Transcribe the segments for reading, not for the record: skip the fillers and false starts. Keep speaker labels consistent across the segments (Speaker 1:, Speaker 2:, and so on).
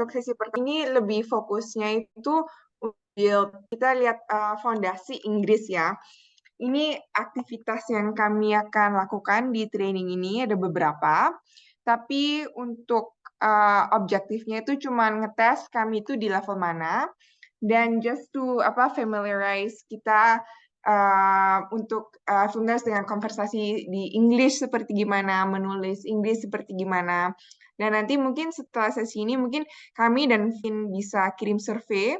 Speaker 1: untuk sesi pertama ini lebih fokusnya itu build. Kita lihat fondasi Inggris ya. Ini aktivitas yang kami akan lakukan di training ini ada beberapa, tapi untuk objektifnya itu cuma ngetes kami itu di level mana, dan just to familiarize kita untuk familiar dengan konversasi di English seperti gimana, menulis Inggris seperti gimana. Dan nanti mungkin setelah sesi ini mungkin kami dan Vin bisa kirim survei,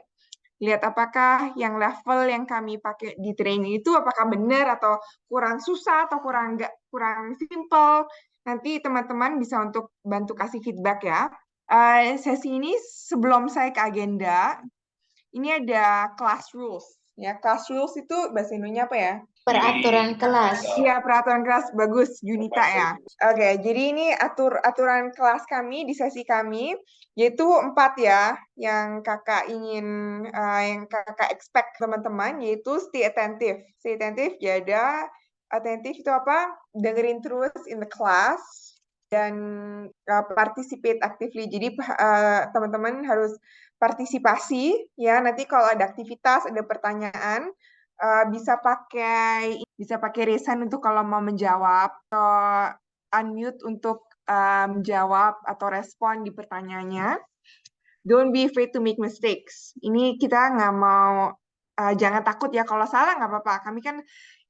Speaker 1: lihat apakah yang level yang kami pakai di training itu apakah benar atau kurang susah atau kurang simple. Nanti teman-teman bisa untuk bantu kasih feedback ya. Sesi ini sebelum saya ke agenda, ini ada class rules. Ya, class rules itu bahasa Indonesia apa ya?
Speaker 2: Peraturan kelas.
Speaker 1: Iya, peraturan kelas. Bagus, Junita ya. Oke, jadi ini aturan kelas kami di sesi kami, yaitu 4 ya, yang kakak ingin, yang kakak expect teman-teman, yaitu stay attentive. Stay attentive, ya ada attentive itu apa? Dengerin terus in the class, dan participate actively. Jadi teman-teman harus partisipasi, ya. Nanti kalau ada aktivitas, ada pertanyaan, bisa pakai raise hand untuk kalau mau menjawab, atau unmute untuk menjawab atau respon di pertanyaannya. Don't be afraid to make mistakes. Ini kita nggak mau, jangan takut ya kalau salah nggak apa-apa. Kami kan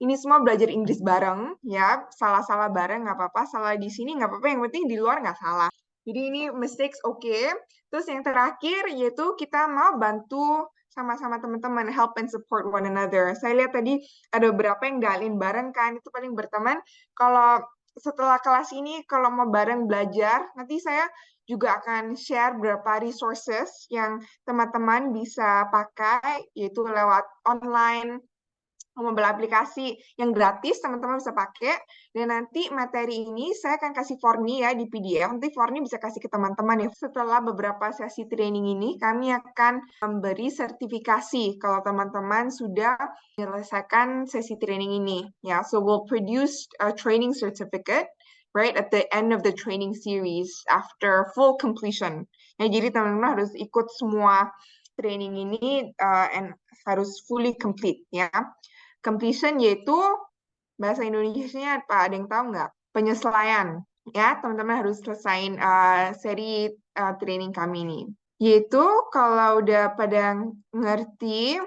Speaker 1: ini semua belajar Inggris bareng ya, salah-salah bareng nggak apa-apa, salah di sini nggak apa-apa, yang penting di luar nggak salah. Jadi ini mistakes oke. Terus yang terakhir yaitu kita mau bantu sama-sama teman-teman, help and support one another. Saya lihat tadi ada beberapa yang galin bareng kan, itu paling berteman. Kalau setelah kelas ini, kalau mau bareng belajar, nanti saya juga akan share beberapa resources yang teman-teman bisa pakai, yaitu lewat online, mobile aplikasi yang gratis teman-teman bisa pakai. Dan nanti materi ini saya akan kasih Forni ya di PDF. Nanti Forni bisa kasih ke teman-teman ya. Setelah beberapa sesi training ini, kami akan memberi sertifikasi kalau teman-teman sudah menyelesaikan sesi training ini. Ya, so we'll produce a training certificate right at the end of the training series after full completion. Ya, jadi teman-teman harus ikut semua training ini and harus fully complete ya. Completion yaitu bahasa Indonesianya apa? Ada yang tahu nggak? Penyesuaian. Ya, teman-teman harus selesaiin seri training kami ini. Yaitu kalau udah pada ngerti,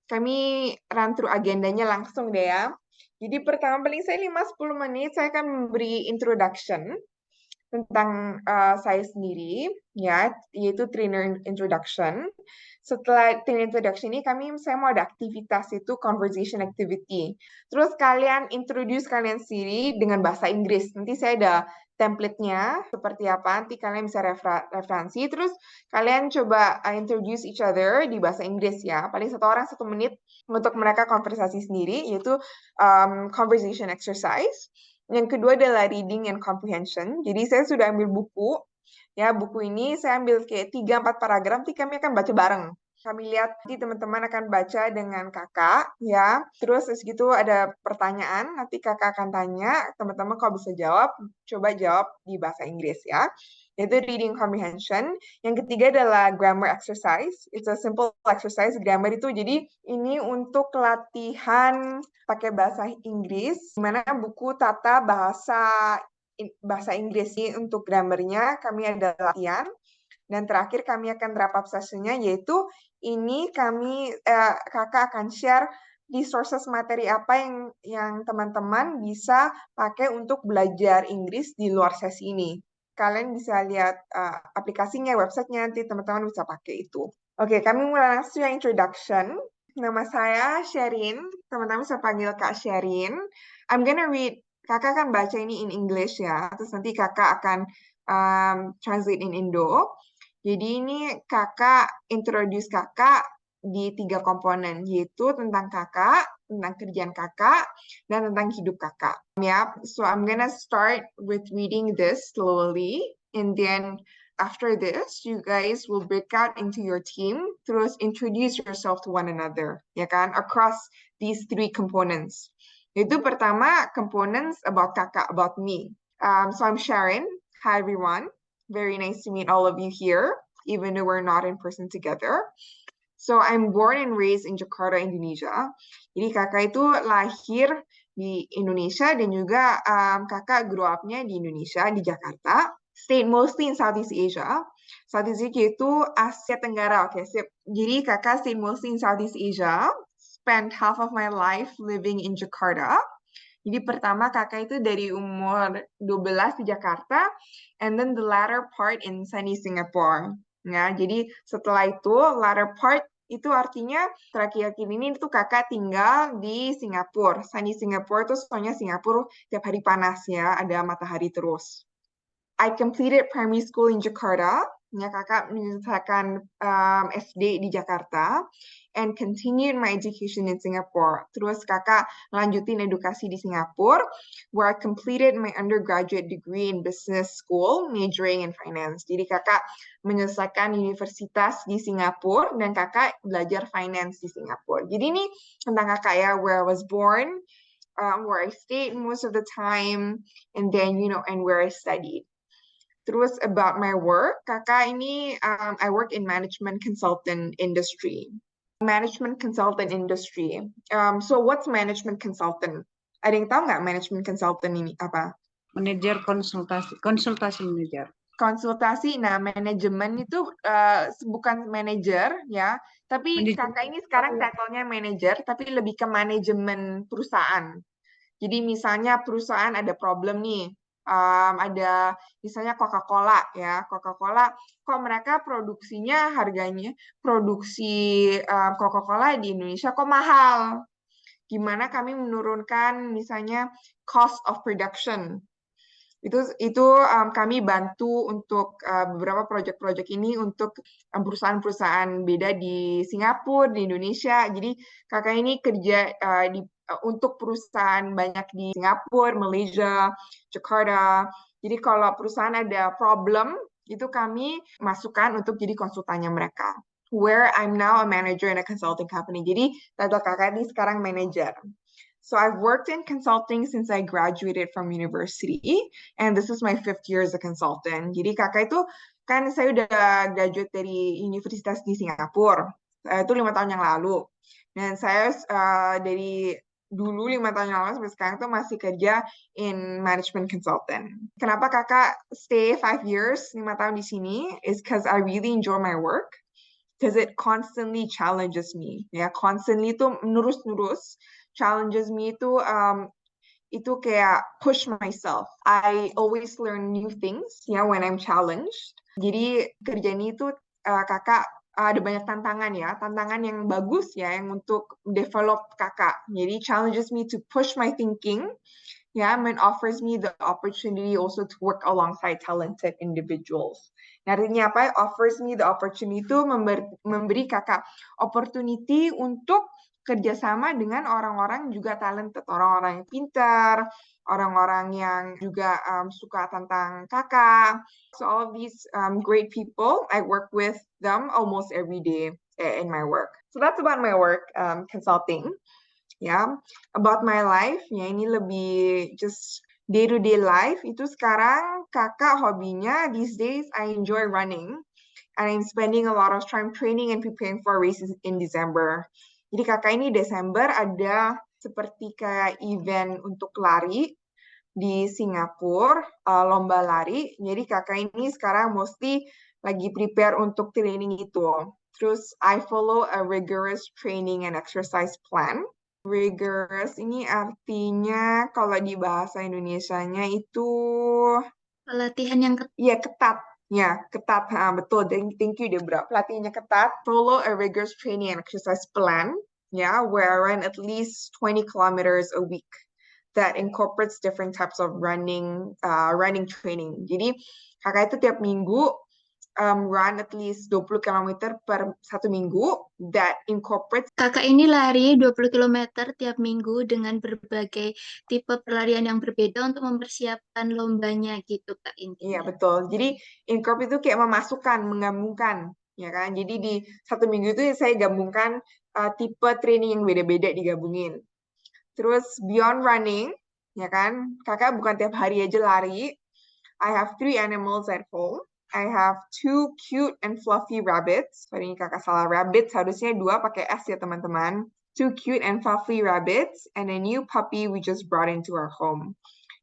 Speaker 1: kami run through agendanya langsung deh ya. Jadi pertama paling saya 5-10 menit saya akan memberi introduction tentang saya sendiri ya, yaitu trainer introduction. Setelah trainer introduction ini saya mau ada aktivitas, itu conversation activity. Terus kalian introduce kalian sendiri dengan bahasa Inggris. Nanti saya ada template-nya seperti apa, nanti kalian bisa referensi. Terus kalian coba introduce each other di bahasa Inggris ya. Paling 1 orang 1 menit untuk mereka konversasi sendiri, yaitu conversation exercise. Yang kedua adalah reading and comprehension. Jadi saya sudah ambil buku. Ya, buku ini saya ambil kayak 3-4 paragraf, nanti kami akan baca bareng. Kami lihat nanti teman-teman akan baca dengan kakak, ya. Terus segitu ada pertanyaan, nanti kakak akan tanya, teman-teman kalau bisa jawab, coba jawab di bahasa Inggris, ya. Yaitu reading comprehension. Yang ketiga adalah grammar exercise. It's a simple exercise. Grammar itu jadi ini untuk latihan pakai bahasa Inggris, mana buku tata bahasa Inggris ini untuk grammarnya kami ada latihan. Dan terakhir kami akan wrap up sessionnya, yaitu ini kakak akan share resources materi apa yang teman-teman bisa pakai untuk belajar Inggris di luar sesi ini. Kalian bisa lihat aplikasinya, websitenya, nanti teman-teman bisa pakai itu. Oke, kami mulai langsung yang introduction. Nama saya Sherin, teman-teman bisa panggil Kak Sherin. I'm gonna read. Kakak akan baca ini in English ya, terus nanti kakak akan translate in Indo. Jadi ini kakak introduce kakak di 3 komponen, yaitu tentang kakak, tentang kerjaan kakak, dan tentang hidup kakak. Yep. So I'm gonna start with reading this slowly, and then after this, you guys will break out into your team, terus introduce yourself to one another, ya kan, across these 3 components. Itu pertama, components about kakak, about me. So I'm Sharon. Hi, everyone. Very nice to meet all of you here. even though we're not in person together. So I'm born and raised in Jakarta, Indonesia. Jadi kakak itu lahir di Indonesia dan juga kakak grow up-nya di Indonesia, di Jakarta. Stayed mostly in Southeast Asia. Southeast Asia itu Asia Tenggara, oke. Jadi kakak stayed mostly in Southeast Asia. Spent half of my life living in Jakarta. Jadi pertama kakak itu dari umur 12 di Jakarta, and then the latter part in sunny Singapore. Ya, jadi setelah itu latter part itu artinya terakhir-akhir ini itu kakak tinggal di Singapura. Sunny Singapore itu soalnya Singapura tiap hari panas ya, ada matahari terus. I completed primary school in Jakarta. Ya, kakak menyelesaikan SD di Jakarta and continued my education in Singapore. Terus kakak lanjutin edukasi di Singapura, where I completed my undergraduate degree in business school, majoring in finance. Jadi kakak menyelesaikan universitas di Singapura dan kakak belajar finance di Singapura. Jadi ini tentang kakak ya, where I was born, where I stayed most of the time, and then and where I studied. Terus about my work, kakak ini I work in management consultant industry. Management consultant industry. So what's management consultant? Ada yang tahu nggak management consultant ini apa?
Speaker 2: Manajer konsultasi manajer.
Speaker 1: Konsultasi, nah manajemen itu bukan manajer ya, tapi kakak ini sekarang title-nya manajer, tapi lebih ke manajemen perusahaan. Jadi misalnya perusahaan ada problem nih, ada misalnya Coca-Cola ya, Coca-Cola kok mereka produksinya harganya produksi Coca-Cola di Indonesia kok mahal. Gimana kami menurunkan misalnya cost of production. Itu kami bantu untuk beberapa proyek-proyek ini untuk perusahaan-perusahaan beda di Singapura, di Indonesia. Jadi kakak ini kerja untuk perusahaan banyak di Singapura, Malaysia, Jakarta. Jadi kalau perusahaan ada problem, itu kami masukkan untuk jadi konsultannya mereka. Where I'm now a manager in a consulting company. Jadi title kakak ini sekarang manager. So I've worked in consulting since I graduated from university, and this is my 5th year as a consultant. Jadi kakak itu kan saya udah graduate dari universitas di Singapura, itu 5 tahun yang lalu. Dan saya dari dulu 5 tahun yang lalu sampai sekarang tuh masih kerja in management consultant. Kenapa kakak stay 5 years, 5 tahun di sini? Is because I really enjoy my work. Because it constantly challenges me. Ya, constantly itu nurus-nurus challenges me itu kayak push myself. I always learn new things ya when I'm challenged. Jadi kerjaan itu kakak ada banyak tantangan ya, tantangan yang bagus ya yang untuk develop kakak. Jadi challenges me to push my thinking. Yeah, and offers me the opportunity also to work alongside talented individuals. Nah, artinya apa? Offers me the opportunity itu memberi kakak opportunity untuk kerjasama dengan orang-orang juga talented, orang-orang yang pintar, orang-orang yang juga suka tentang kakak. So all of these great people, I work with them almost every day in my work. So that's about my work, consulting. Ya, about my life, ya ini lebih just day-to-day life. Itu sekarang kakak hobinya, these days I enjoy running. And I'm spending a lot of time training and preparing for races in December. Jadi kakak ini Desember ada seperti kayak event untuk lari di Singapura, lomba lari. Jadi kakak ini sekarang mostly lagi prepare untuk training itu. Terus I follow a rigorous training and exercise plan. Rigorous ini artinya kalau di bahasa Indonesianya itu
Speaker 3: pelatihan yang
Speaker 1: ketat. Ya, ketat. Betul. Thank you, Debra. Pelatihannya ketat. Follow a rigorous training and exercise plan. Yeah, where I run at least 20 kilometers a week. That incorporates different types of running training. Jadi, kakak itu tiap minggu run at least 20 km per 1 minggu that incorporates.
Speaker 3: Kakak ini lari 20 km tiap minggu dengan berbagai tipe pelarian yang berbeda untuk mempersiapkan lombanya gitu Kak intinya.
Speaker 1: Iya, betul. Jadi incorporate itu kayak memasukkan, menggabungkan, ya kan? Jadi di 1 minggu itu saya gabungkan tipe training yang beda-beda digabungin. Terus beyond running, ya kan? Kakak bukan tiap hari aja lari. I have 3 animals at home. I have 2 cute and fluffy rabbits. Sorry, ini kakak salah. Rabbits harusnya 2 pakai S ya teman-teman. 2 cute and fluffy rabbits and a new puppy we just brought into our home.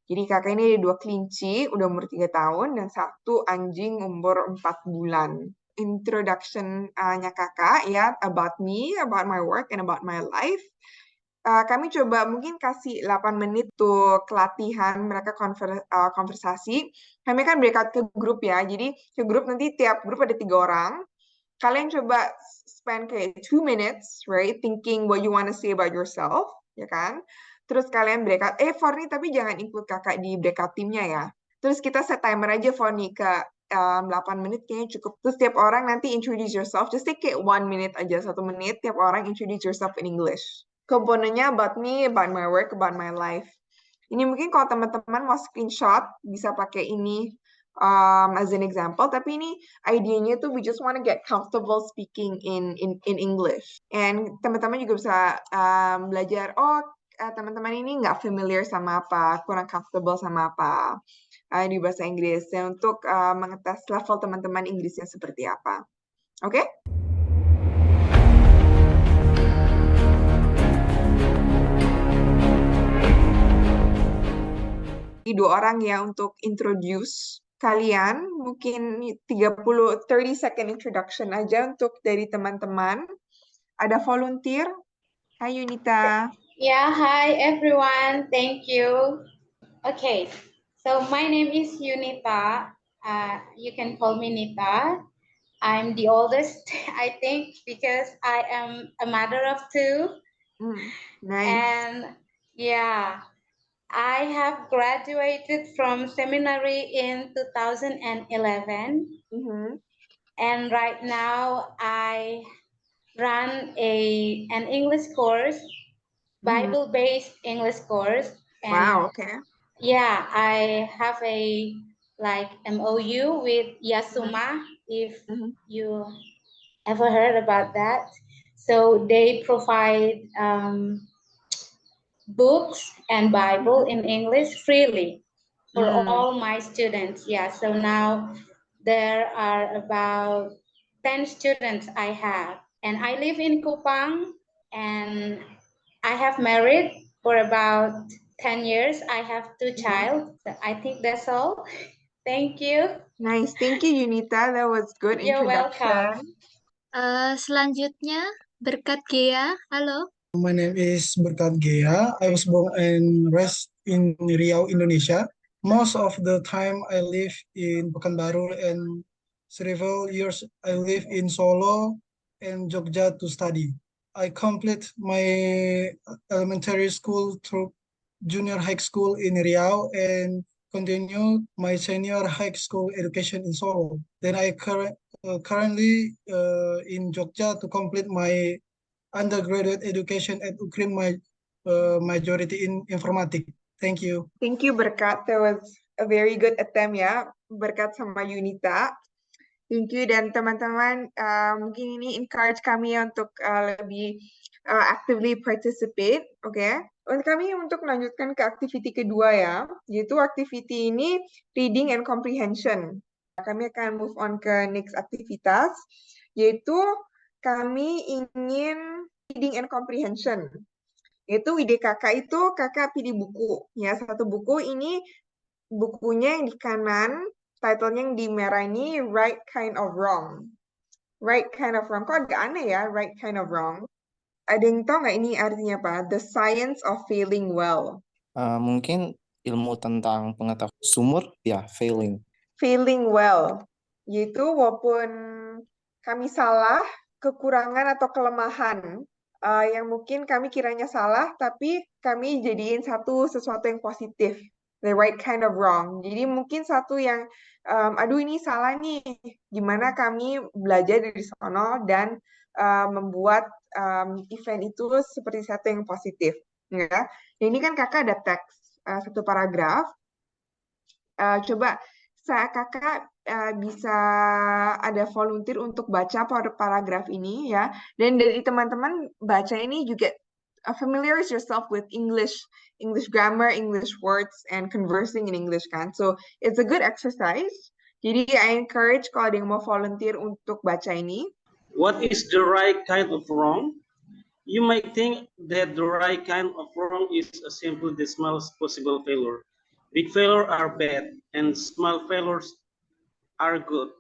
Speaker 1: Jadi kakak ini ada 2 kelinci, udah umur 3 tahun, dan 1 anjing umur 4 bulan. Introduction-nya kakak ya, about me, about my work, and about my life. Kami coba mungkin kasih 8 menit tuh latihan mereka konversasi. Kami kan breakout ke grup ya, jadi ke grup nanti tiap grup ada 3 orang. Kalian coba spend kayak 2 minutes, right, thinking what you want to say about yourself, ya kan? Terus kalian breakout, Forni tapi jangan include kakak di breakout timnya ya. Terus kita set timer aja Forni ke 8 menit kayaknya cukup. Terus tiap orang nanti introduce yourself, just take it 1 minute aja, 1 menit, tiap orang introduce yourself in English. Komponennya about me, about my work, about my life. Ini mungkin kalau teman-teman mau screenshot, bisa pakai ini as an example, tapi ini idenya tuh we just want to get comfortable speaking in English. And teman-teman juga bisa belajar, teman-teman ini nggak familiar sama apa, kurang comfortable sama apa di bahasa Inggris, dan untuk mengetes level teman-teman Inggrisnya seperti apa. Oke? Okay? Dua orang ya untuk introduce kalian, mungkin 30 second introduction aja untuk dari teman-teman. Ada volunteer? Hai Yunita.
Speaker 4: Yeah, hi everyone. Thank you. Okay, so my name is Yunita. You can call me Nita. I'm the oldest, I think, because I am a mother of 2.
Speaker 1: Nice.
Speaker 4: And yeah, I have graduated from seminary in 2011. And right now I run an English course, Bible-based English course. And
Speaker 1: wow, okay.
Speaker 4: Yeah, I have a MOU with Yasuma, if you ever heard about that. So they provide books and Bible in English freely for all my students. Yeah, so now there are about 10 students I have. And I live in Kupang, and I have married for about 10 years. I have 2 children. I think that's all. Thank you.
Speaker 1: Nice. Thank you, Yunita. That was good
Speaker 4: You're
Speaker 1: introduction.
Speaker 4: welcome.
Speaker 3: Selanjutnya, Berkat Gea. Halo.
Speaker 5: My name is Berkat Gea. I was born and raised in Riau, Indonesia. Most of the time I live in Pekanbaru, and several years I live in Solo and Jogja to study. I complete my elementary school through junior high school in Riau and continue my senior high school education in Solo. Then I currently in Jogja to complete my undergraduate education at UKRIM, my majority in informatik. Thank you.
Speaker 1: Thank you, Berkat. That was a very good attempt ya, Berkat sama Yunita. Thank you, dan teman-teman mungkin ini encourage kami ya untuk lebih actively participate, oke? Okay? Kami untuk melanjutkan ke activity kedua ya, yaitu activity ini reading and comprehension. Kami akan move on ke next aktivitas, yaitu kami ingin reading and comprehension. Itu ide kakak itu, kakak pilih buku. Ya, satu buku ini, bukunya yang di kanan, title-nya yang di merah ini, Right Kind of Wrong. Right Kind of Wrong. Kok agak aneh ya, Right Kind of Wrong. Ada yang tahu nggak ini artinya apa? The Science of Failing Well.
Speaker 6: Mungkin ilmu tentang pengetahuan sumur, ya, failing.
Speaker 1: Failing well. Yaitu walaupun kami salah, kekurangan atau kelemahan yang mungkin kami kiranya salah, tapi kami jadiin sesuatu yang positif. The right kind of wrong. Jadi mungkin satu yang, aduh ini salah nih, gimana kami belajar dari sono dan membuat event itu seperti satu yang positif. Ya. Dan ini kan kakak ada teks, satu paragraf. Coba kakak bisa ada volunteer untuk baca paragraf ini ya, dan dari teman-teman baca ini juga familiarize yourself with English grammar, English words, and conversing in English kan. So it's a good exercise. Jadi I encourage kalau ada yang mau volunteer untuk baca ini.
Speaker 7: What is the right kind of wrong? You might think that the right kind of wrong is a simple the smallest possible failure. Big failures are bad and small failures are good.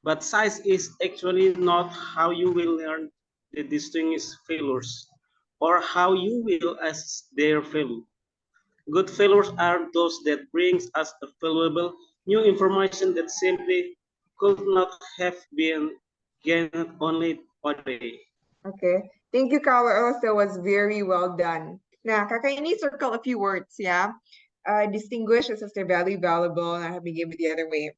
Speaker 7: But size is actually not how you will learn the distinguish failures or how you will assess their value. Good failures are those that brings us a valuable new information that simply could not have been gained only one way.
Speaker 1: Oke, thank you Carlos, that was very well done. Nah, kakak ini circle a few words ya. Distinguish is their value, valuable, and I have been given the other way.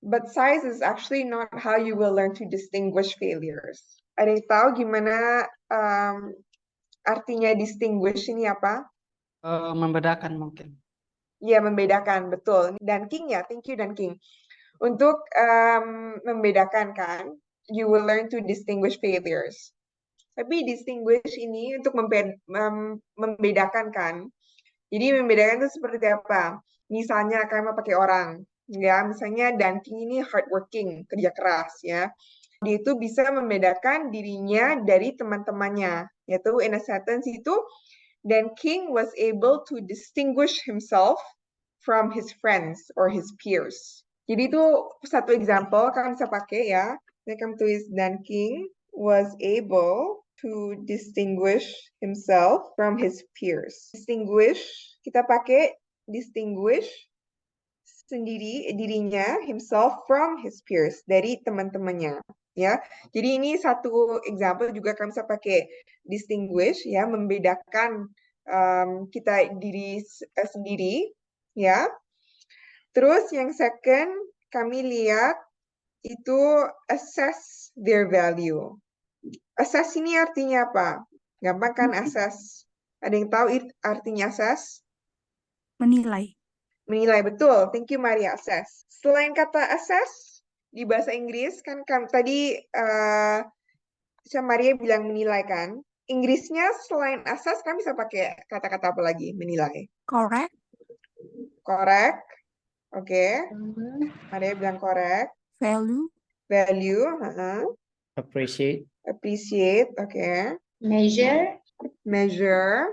Speaker 1: But size is actually not how you will learn to distinguish failures. Ada yang tahu gimana artinya distinguish ini apa?
Speaker 8: Membedakan mungkin.
Speaker 1: Ya, membedakan, betul. Dan King ya, thank you Dan King. Untuk membedakan kan, you will learn to distinguish failures. Tapi distinguish ini untuk membedakan kan. Jadi membedakan itu seperti apa? Misalnya kalian mau pakai orang, ya. Misalnya Dan King ini hardworking, kerja keras, ya. Dia itu bisa membedakan dirinya dari teman-temannya. Yaitu in a sentence itu, Dan King was able to distinguish himself from his friends or his peers. Jadi itu satu example kalian bisa pakai ya. Saya akan tulis Dan King was able to distinguish himself from his peers. Distinguish, kita pakai distinguish sendiri dirinya, himself from his peers, dari teman-temannya. Ya, jadi ini satu example juga kami bisa pakai distinguish ya, membedakan kita diri sendiri ya. Terus yang second kami lihat itu assess their value. Assess ini artinya apa? Gampang kan assess? Ada yang tahu artinya assess?
Speaker 9: Menilai.
Speaker 1: Menilai, betul. Thank you Maria, assess. Selain kata assess, di bahasa Inggris kan tadi Maria bilang menilai kan? Inggrisnya selain assess kan bisa pakai kata-kata apa lagi? Menilai.
Speaker 9: Correct.
Speaker 1: Correct. Oke. Maria bilang correct.
Speaker 9: Value.
Speaker 1: Value.
Speaker 6: Appreciate.
Speaker 1: Appreciate. Oke.
Speaker 4: Measure.
Speaker 1: Measure.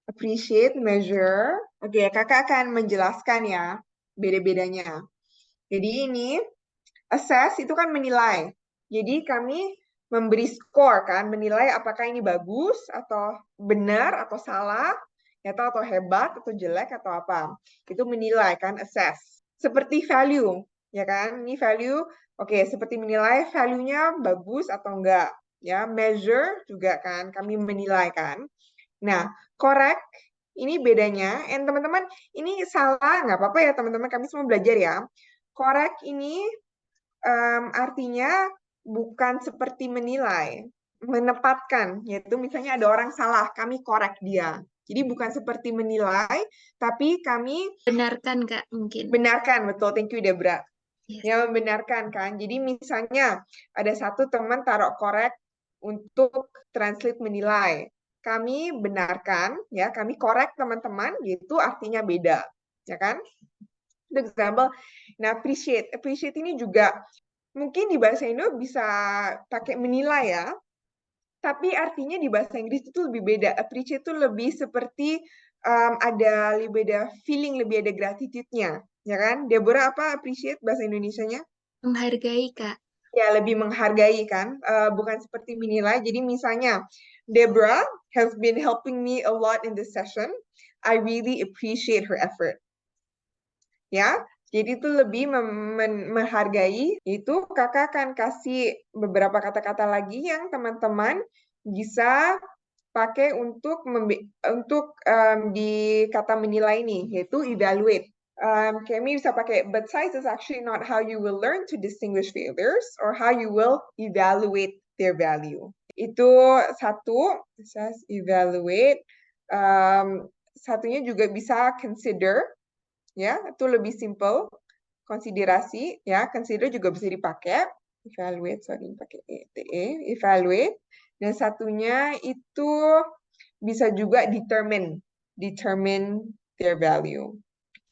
Speaker 1: Appreciate, measure. Oke, kakak akan menjelaskan ya beda-bedanya. Jadi ini assess itu kan menilai. Jadi kami memberi skor kan, menilai apakah ini bagus atau benar atau salah, atau hebat atau jelek atau apa. Itu menilai kan, assess. Seperti value, ya kan? Ini value, oke, seperti menilai value-nya bagus atau enggak. Ya, measure juga kan, kami menilai kan. Nah, correct, ini bedanya. And teman-teman, ini salah, nggak apa-apa ya teman-teman, kami semua belajar ya. Correct ini artinya bukan seperti menilai, menempatkan. Yaitu misalnya ada orang salah, kami correct dia. Jadi bukan seperti menilai, tapi kami
Speaker 3: Benarkan, Kak, mungkin.
Speaker 1: benarkan, betul. Thank you, Debra.
Speaker 3: Yes.
Speaker 1: Ya, membenarkan kan. Jadi misalnya ada satu teman taruh correct untuk translate menilai. Kami benarkan, ya, kami correct teman-teman, gitu artinya beda, ya kan? Untuk example, nah appreciate ini juga mungkin di bahasa Indo bisa pakai menilai ya, tapi artinya di bahasa Inggris itu lebih beda. Appreciate itu lebih seperti ada lebih beda feeling, lebih ada gratitude-nya, ya kan? Deborah apa appreciate bahasa Indonesianya?
Speaker 3: Menghargai, Kak.
Speaker 1: Ya, lebih menghargai kan, bukan seperti menilai. Jadi misalnya, Deborah has been helping me a lot in this session. I really appreciate her effort. Ya, jadi itu lebih menghargai. Itu kakak akan kasih beberapa kata-kata lagi yang teman-teman bisa pakai untuk di kata menilai ini, yaitu evaluate. Kami bisa pakai, but size is actually not how you will learn to distinguish failures or how you will evaluate their value. Itu satu, evaluate. Satunya juga bisa consider, ya, itu lebih simple. Konsiderasi, ya, consider juga bisa dipakai. Evaluate, sorry, pakai evaluate. Dan satunya itu bisa juga determine their value.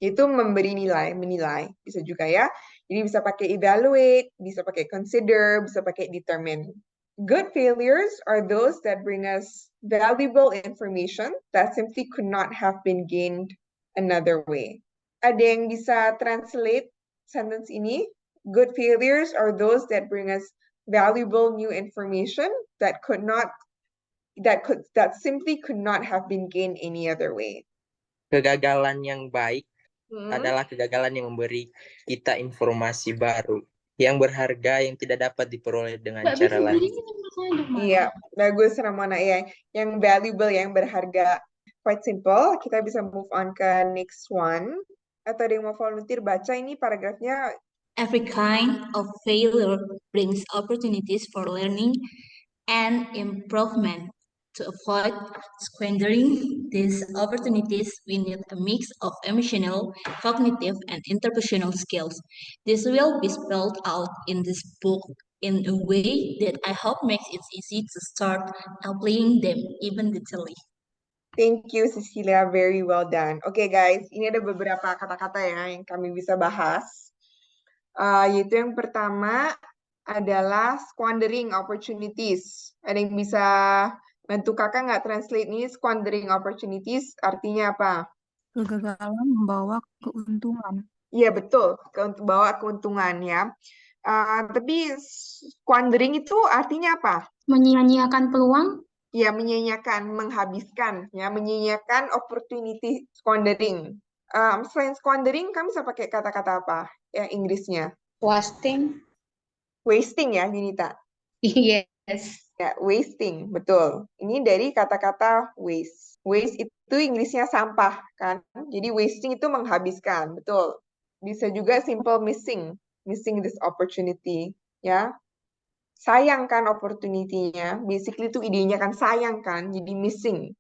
Speaker 1: Yaitu memberi nilai, menilai. Bisa juga ya. Jadi bisa pakai evaluate, bisa pakai consider, bisa pakai determine. Good failures are those that bring us valuable information that simply could not have been gained another way. Ada yang bisa translate sentence ini? Good failures are those that bring us valuable new information that simply could not have been gained any other way.
Speaker 10: Kegagalan yang baik
Speaker 1: Hmm.
Speaker 10: adalah kegagalan yang memberi kita informasi baru yang berharga yang tidak dapat diperoleh dengan cara lain.
Speaker 1: Iya, bagus Ramona ya. Yang valuable, yang berharga. Quite simple. Kita bisa move on ke next one. Atau ada yang mau volunteer baca ini paragrafnya?
Speaker 11: Every kind of failure brings opportunities for learning and improvement. To avoid squandering these opportunities, we need a mix of emotional, cognitive, and interpersonal skills. This will be spelled out in this book in a way that I hope makes it easy to start applying them even detailedly.
Speaker 1: Thank you, Cecilia. Very well done. Oke, guys. Ini ada beberapa kata-kata ya yang kami bisa bahas. Yaitu yang pertama adalah squandering opportunities. Ada yang bisa bantu kakak nggak translate ini? Squandering opportunities artinya apa?
Speaker 9: Kegagalan membawa keuntungan.
Speaker 1: Iya, betul. Bawa keuntungan ya. Tapi squandering itu artinya apa?
Speaker 3: Menyia-nyiakan peluang.
Speaker 1: Ya, menyia-nyiakan, menghabiskan, ya, menyia-nyiakan opportunity squandering. Selain squandering, kami bisa pakai kata-kata apa yang Inggrisnya?
Speaker 4: Wasting.
Speaker 1: Wasting ya, Yunita?
Speaker 4: Yes.
Speaker 1: Ya, wasting, betul. Ini dari kata-kata waste. Waste itu Inggrisnya sampah, kan? Jadi wasting itu menghabiskan, betul. Bisa juga simple missing this opportunity, ya. Sayang kan opportunity-nya. Basically itu idenya kan sayang kan, jadi missing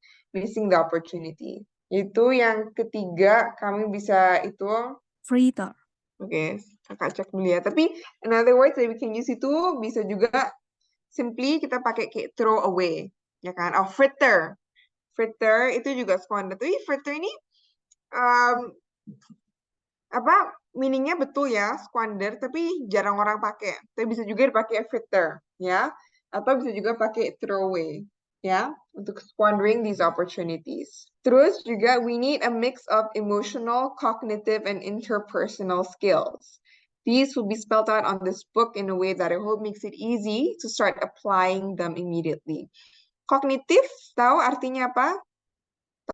Speaker 1: the opportunity. Itu yang ketiga, kami bisa itu
Speaker 9: Fritter.
Speaker 1: Oke, kakak cek dulu ya. Tapi another words that we can use itu bisa juga simply kita pakai kayak throw away, ya kan? Oh, fritter. Fritter itu juga squander. Tapi fritter ini meaningnya betul ya, squander, tapi jarang orang pakai. Tapi bisa juga dipakai fritter, ya. Atau bisa juga pakai throw away, ya, untuk squandering these opportunities. Terus juga we need a mix of emotional, cognitive, and interpersonal skills. These will be spelled out on this book in a way that I hope makes it easy to start applying them immediately. Kognitif, tahu artinya apa?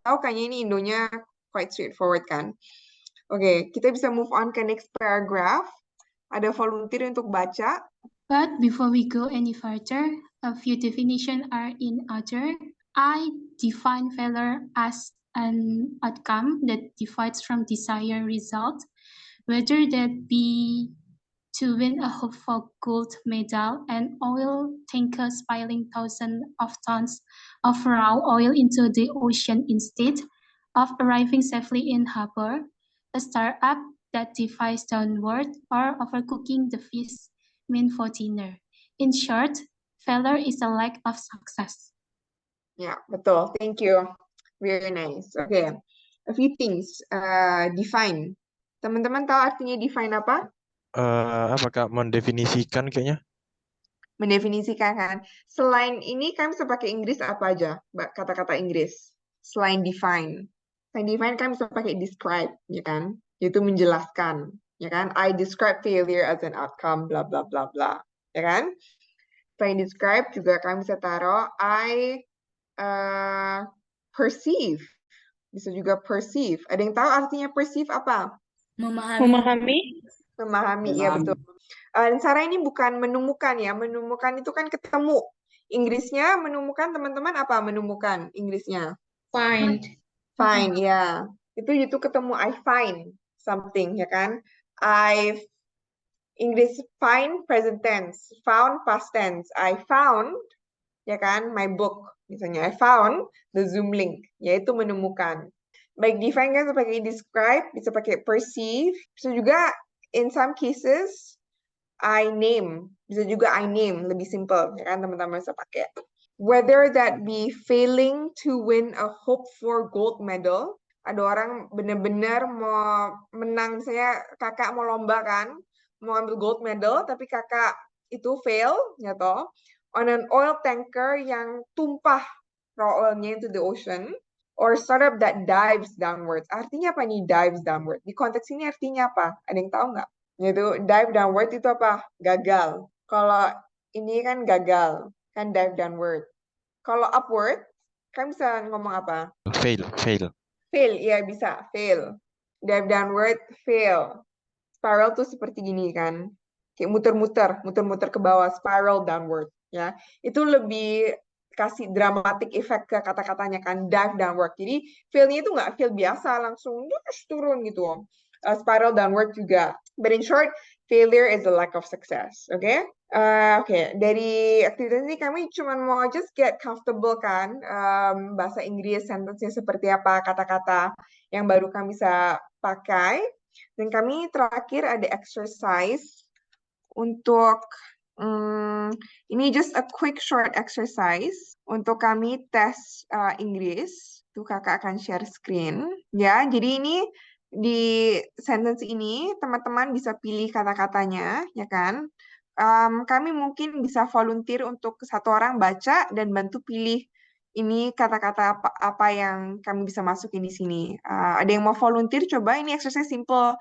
Speaker 1: Tahu kayaknya ini Indonya quite straightforward kan? Oke, kita bisa move on ke next paragraph. Ada volunteer untuk baca.
Speaker 3: But before we go any further, a few definitions are in order. I define failure as an outcome that deviates from desired result, whether that be to win a hopeful gold medal, an oil tanker spilling thousands of tons of raw oil into the ocean instead of arriving safely in harbor, a startup that defies downward, or overcooking the fish meant for dinner. In short, failure is a lack of success.
Speaker 1: Ya, betul. Thank you. Very nice. Okay. A few things. Define. Teman-teman tahu artinya define apa?
Speaker 12: Apakah mendefinisikan kayaknya?
Speaker 1: Mendefinisikan kan. Selain ini kami bisa pakai Inggris apa aja? Kata-kata Inggris. Selain define. Selain define kami bisa pakai describe, ya kan? Yaitu menjelaskan, ya kan? I describe failure as an outcome, bla bla bla bla, ya kan? Selain describe juga kami bisa taruh I perceive. Bisa juga perceive. Ada yang tahu artinya perceive apa?
Speaker 11: Memahami.
Speaker 1: Memahami, ya betul. Dan Sarah ini bukan menemukan ya. Menemukan itu kan ketemu. Inggrisnya menemukan, teman-teman apa menemukan Inggrisnya?
Speaker 4: Find.
Speaker 1: Find, ya. Itu ketemu, I find something, ya kan? English find present tense, found past tense. I found, ya kan, my book. Misalnya, I found the Zoom link, yaitu menemukan. Baik define kan bisa pakai describe, bisa pakai perceive, bisa juga in some cases I name, bisa juga I name, lebih simple, ya kan teman-teman bisa pakai. Whether that be failing to win a hoped for gold medal, ada orang bener-bener mau menang, misalnya kakak mau lomba kan, mau ambil gold medal, tapi kakak itu fail, ya toh, on an oil tanker yang tumpah raw oilnya into the ocean, or startup that dives downwards. Artinya apa nih dives downward? Di konteks ini artinya apa? Ada yang tahu nggak? Yaitu dive downward itu apa? Gagal. Kalau ini kan gagal, kan dive downward. Kalau upward, kan bisa ngomong apa?
Speaker 12: Fail.
Speaker 1: Fail, iya bisa, fail. Dive downward, fail. Spiral tuh seperti gini kan. Kayak muter-muter ke bawah, spiral downward. Ya, itu lebih kasih dramatic effect ke kata-katanya kan, dive downward. Jadi fail-nya itu nggak fail biasa, langsung turun gitu. Spiral downward juga. But in short, failure is a lack of success. Oke? Oke, dari aktivitas ini kami cuma mau just get comfortable kan, bahasa Inggris, sentence-nya seperti apa, kata-kata yang baru kami bisa pakai. Dan kami terakhir ada exercise untuk, ini just a quick short exercise untuk kami tes Inggris. Tuh kakak akan share screen. Ya, jadi ini di sentence ini teman-teman bisa pilih kata-katanya, ya kan? Kami mungkin bisa volunteer untuk satu orang baca dan bantu pilih ini kata-kata apa yang kami bisa masukin di sini. Ada yang mau volunteer? Coba, ini exercise simple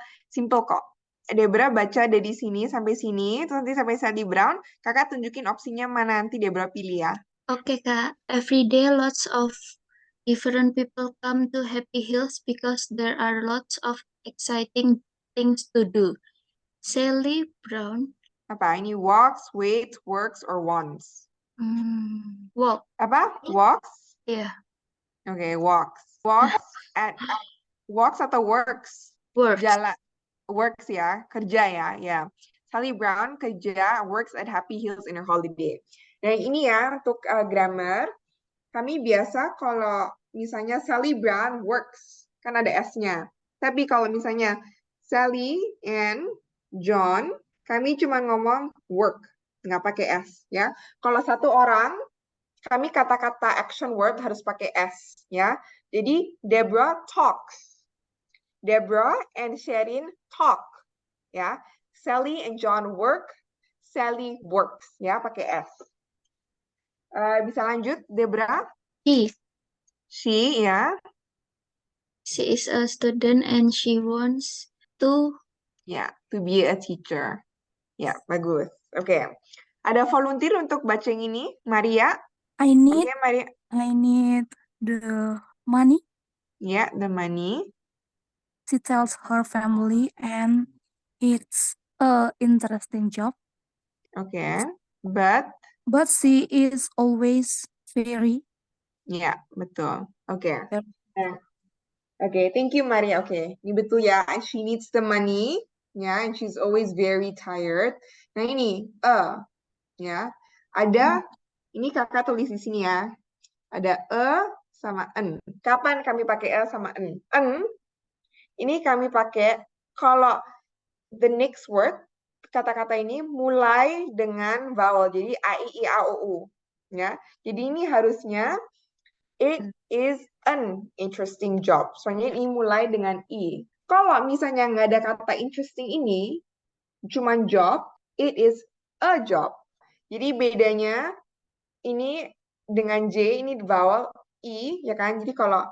Speaker 1: kok. Debra baca dari sini sampai sini, terus nanti sampai Sally Brown, kakak tunjukin opsinya mana, nanti Debra pilih ya.
Speaker 13: Okay, Kak. Every day, lots of different people come to Happy Hills because there are lots of exciting things to do. Sally Brown.
Speaker 1: Apa? Ini walks, waits, works, or wants?
Speaker 13: Walk.
Speaker 1: Apa? Walks?
Speaker 13: Yeah.
Speaker 1: Oke, walks. Walks atau works?
Speaker 13: Works.
Speaker 1: Jalan. Works ya, kerja ya. Sally Brown kerja, works at Happy Hills in her holiday. Nah ini ya untuk grammar. Kami biasa kalau misalnya Sally Brown works, kan ada S-nya. Tapi kalau misalnya Sally and John, kami cuma ngomong work, nggak pakai S ya. Kalau satu orang, kami kata-kata action word harus pakai S ya. Jadi Deborah talks. Deborah and Sherin talk, ya. Sally and John work, Sally works, ya, pakai S. Bisa lanjut, Deborah? She, ya.
Speaker 13: She is a student and she wants to.
Speaker 1: Ya, to be a teacher. Ya, bagus. Oke. Ada volunteer untuk baca yang ini, Maria?
Speaker 9: I need
Speaker 1: Maria.
Speaker 9: I need the money.
Speaker 1: Ya, the money.
Speaker 9: She tells her family and it's a interesting job.
Speaker 1: Okay, but
Speaker 9: she is always very.
Speaker 1: Ya, betul. Oke. Oke, thank you Maria. Oke, ini betul ya. She needs the money, ya, and she's always very tired. Nah ini, ya, ada. Ini kakak tulis di sini ya. Ada sama en. Kapan kami pakai sama en? En, ini kami pakai kalau the next word, kata-kata ini mulai dengan vowel. Jadi a, i, a, o, u. Ya. Jadi ini harusnya it is an interesting job. Soalnya ini mulai dengan i. Kalau misalnya nggak ada kata interesting ini, cuman job, it is a job. Jadi bedanya ini dengan J, ini vowel I, ya kan? Jadi kalau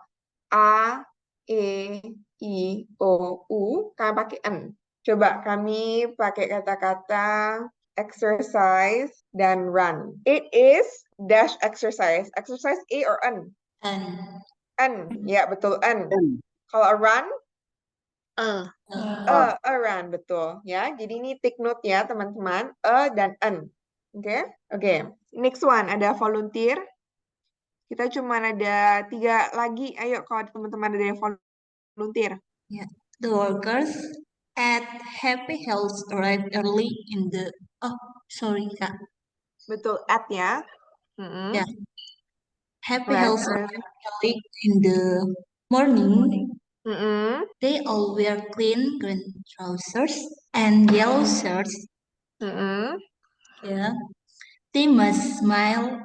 Speaker 1: A, E, I, O, U, kami pakai N. Coba kami pakai kata-kata exercise dan run. It is dash exercise. Exercise A or N? N. Ya, betul, N. Kalau run? A run, betul. Ya, jadi ini take note ya, teman-teman. Dan N. Oke. Next one, ada volunteer. Kita cuma ada 3 lagi. Ayo, kalau teman-teman ada yang volunteer.
Speaker 11: Yeah. The workers at Happy Hills arrived early in the. Oh, sorry, Kak.
Speaker 1: Betul, at ya.
Speaker 11: Yeah. Happy Hills arrived early in the morning. They all wear clean green trousers and yellow shirts. Yeah. They must smile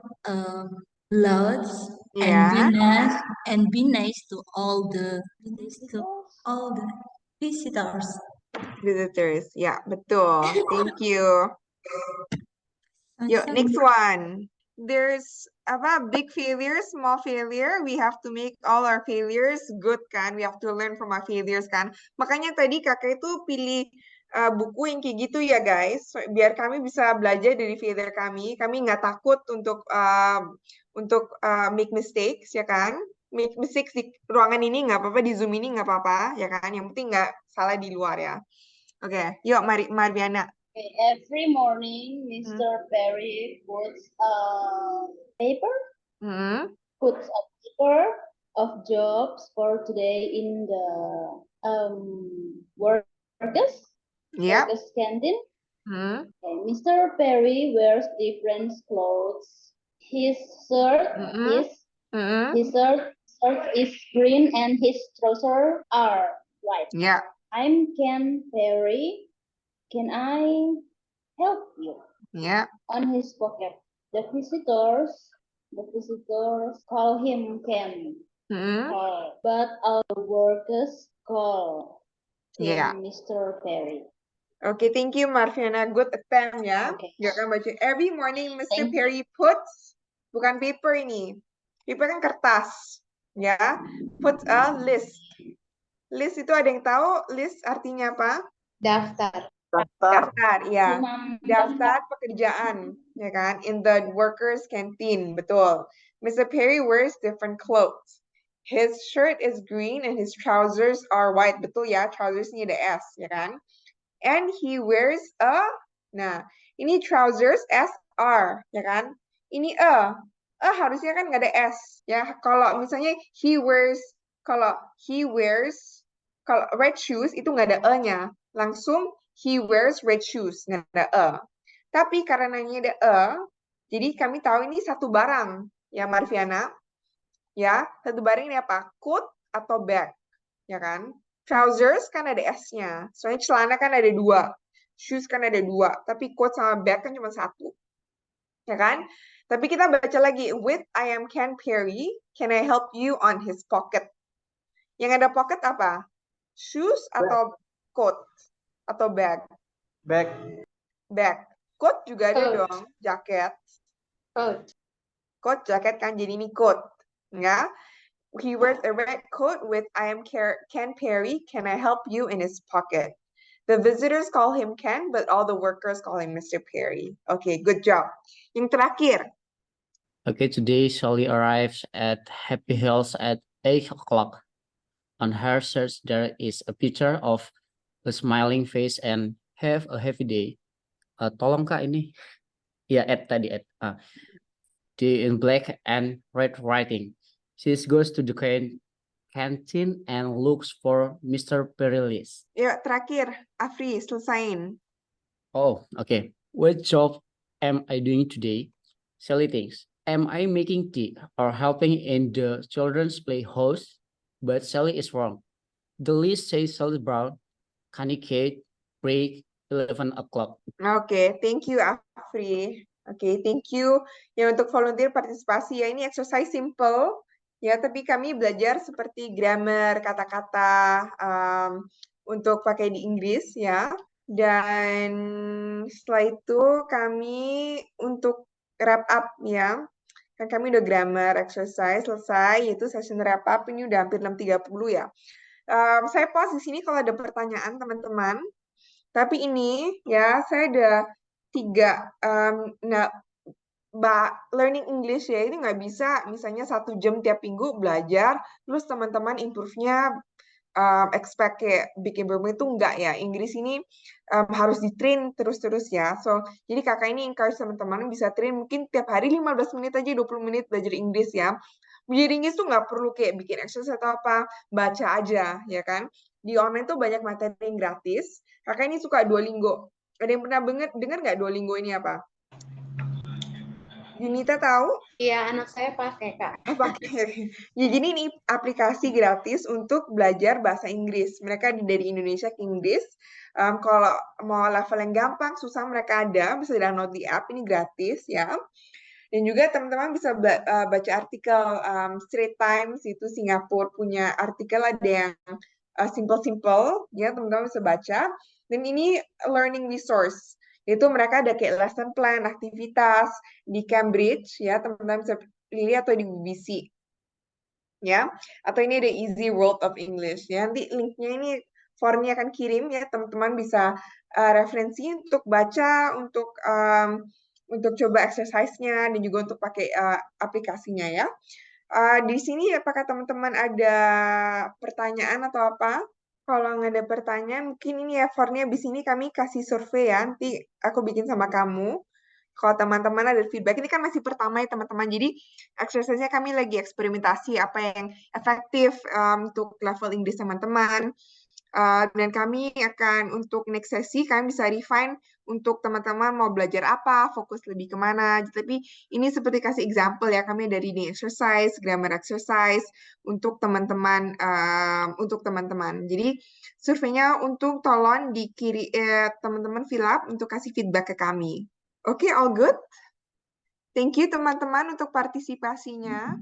Speaker 11: loud
Speaker 1: Yeah.
Speaker 11: and be nice to all the visitors.
Speaker 1: Visitors. Ya, betul. Thank you. Yuk, next one. There's big failure, small failure. We have to make all our failures good kan. We have to learn from our failures kan. Makanya tadi kakak itu pilih buku yang kayak gitu ya guys. Biar kami bisa belajar dari failure kami. Kami nggak takut untuk make mistakes ya kan. Make mistakes di ruangan ini nggak apa-apa, di Zoom ini nggak apa-apa ya kan. Yang penting nggak salah di luar ya. Oke, yuk Marviana.
Speaker 14: Okay, every morning, Mr. Perry puts a paper, puts a paper of jobs for today in the workers canteen. Okay, Mr. Perry wears different clothes. His shirt is green and his trousers are white.
Speaker 1: Yeah.
Speaker 14: I'm Ken Perry. Can I help you?
Speaker 1: Yeah.
Speaker 14: On his pocket. The visitors call him Ken. But our workers call him Mr. Perry.
Speaker 1: Okay, thank you, Marviana. Good attempt ya. Gak akan baca. Every morning, Mr. Perry puts, bukan paper ini. Paper kan kertas. Ya. Puts a list. List itu ada yang tahu list artinya apa?
Speaker 14: Daftar.
Speaker 1: Daftar, ya. Daftar pekerjaan, ya kan? In the workers' canteen, betul. Mr. Perry wears different clothes. His shirt is green and his trousers are white. Betul ya, trousers ini ada S, ya kan? And he wears nah, ini trousers S-R, ya kan? Ini harusnya kan nggak ada S, ya. Kalau misalnya kalau red shoes, itu nggak ada E-nya. Langsung, he wears red shoes, nggak ada E. Tapi karena ini ada E, jadi kami tahu ini satu barang, ya Marviana. Ya, satu barang ini apa? Coat atau bag, ya kan? Trousers kan ada S-nya. Soalnya celana kan ada 2. Shoes kan ada 2. Tapi coat sama bag kan cuma 1. Ya kan? Tapi kita baca lagi. With I am Ken Perry, can I help you on his pocket? Yang ada pocket apa? Shoes atau coat? Atau bag? Bag. Coat juga ada dong, jaket. Coat, jaket kan, jadi ini coat. Ya. He wears a red coat with I am Ken Perry, can I help you in his pocket? The visitors call him Ken, but all the workers call him Mr. Perry. Okay, good job. Yang terakhir.
Speaker 8: Okay, today Sally arrives at Happy Hills at 8 o'clock. On her shirt there is a picture of a smiling face and have a happy day. Tolong Kak ini. Ya, tadi. In black and red writing. She goes to the canteen and looks for Mr. Perry.
Speaker 1: Ya, terakhir. Afri, selesain.
Speaker 8: Oh, okay. What job am I doing today? Sally thinks. Am I making tea or helping in the children's playhouse? But Sally is wrong. The list says Sally Brown, Canicate, break, 11 o'clock.
Speaker 1: Okay, thank you, Afri. Okay, thank you. Yang untuk volunteer partisipasi ya, ini exercise simple. Ya, tapi kami belajar seperti grammar, kata-kata untuk pakai di Inggris ya. Dan setelah itu kami untuk wrap up ya. Kan kami udah grammar exercise selesai, yaitu session wrap up ini udah hampir 6.30 ya. Saya pause di sini kalau ada pertanyaan teman-teman. Tapi ini ya saya ada 3 learning English ya, ini nggak bisa misalnya 1 jam tiap minggu belajar, terus teman-teman improve-nya expect kayak bikin berbeda itu enggak ya. Inggris ini harus di-train terus-terus ya. So, jadi kakak ini encourage teman-teman bisa train mungkin tiap hari 15 menit aja, 20 menit belajar Inggris ya. Belajar Inggris tuh nggak perlu kayak bikin exercise atau apa, baca aja ya kan. Di online tuh banyak materi yang gratis. Kakak ini suka Duolingo. Ada yang pernah dengar nggak Duolingo ini apa? Junita tahu?
Speaker 4: Iya, anak saya pakai, Kak.
Speaker 1: Pakai. Ya, jadi ini aplikasi gratis untuk belajar bahasa Inggris. Mereka dari Indonesia ke Inggris. Kalau mau level yang gampang, susah mereka ada, bisa download di app, ini gratis ya. Dan juga teman-teman bisa baca artikel Straits Times, itu Singapura punya artikel, ada yang simple-simple, ya teman-teman bisa baca. Dan ini learning resource, itu mereka ada kayak lesson plan, aktivitas di Cambridge, ya teman-teman bisa pilih, atau di BBC, ya. Atau ini ada Easy World of English, ya. Nanti linknya ini formnya akan kirim, ya teman-teman bisa referensi untuk baca, untuk coba exercise-nya, dan juga untuk pakai aplikasinya, ya. Di sini apakah teman-teman ada pertanyaan atau apa? Kalau nggak ada pertanyaan, mungkin ini ya formnya di sini kami kasih survei ya. Nanti aku bikin sama kamu. Kalau teman-teman ada feedback, ini kan masih pertama ya teman-teman. Jadi exercise-nya kami lagi eksperimentasi apa yang efektif untuk level Inggris teman-teman. Dan kami akan untuk next sesi, kami bisa refine untuk teman-teman mau belajar apa, fokus lebih kemana. Tapi ini seperti kasih example ya, kami ada reading exercise, grammar exercise untuk teman-teman. Jadi surveinya untuk tolong teman-teman fill up untuk kasih feedback ke kami. Oke, all good? Thank you teman-teman untuk partisipasinya.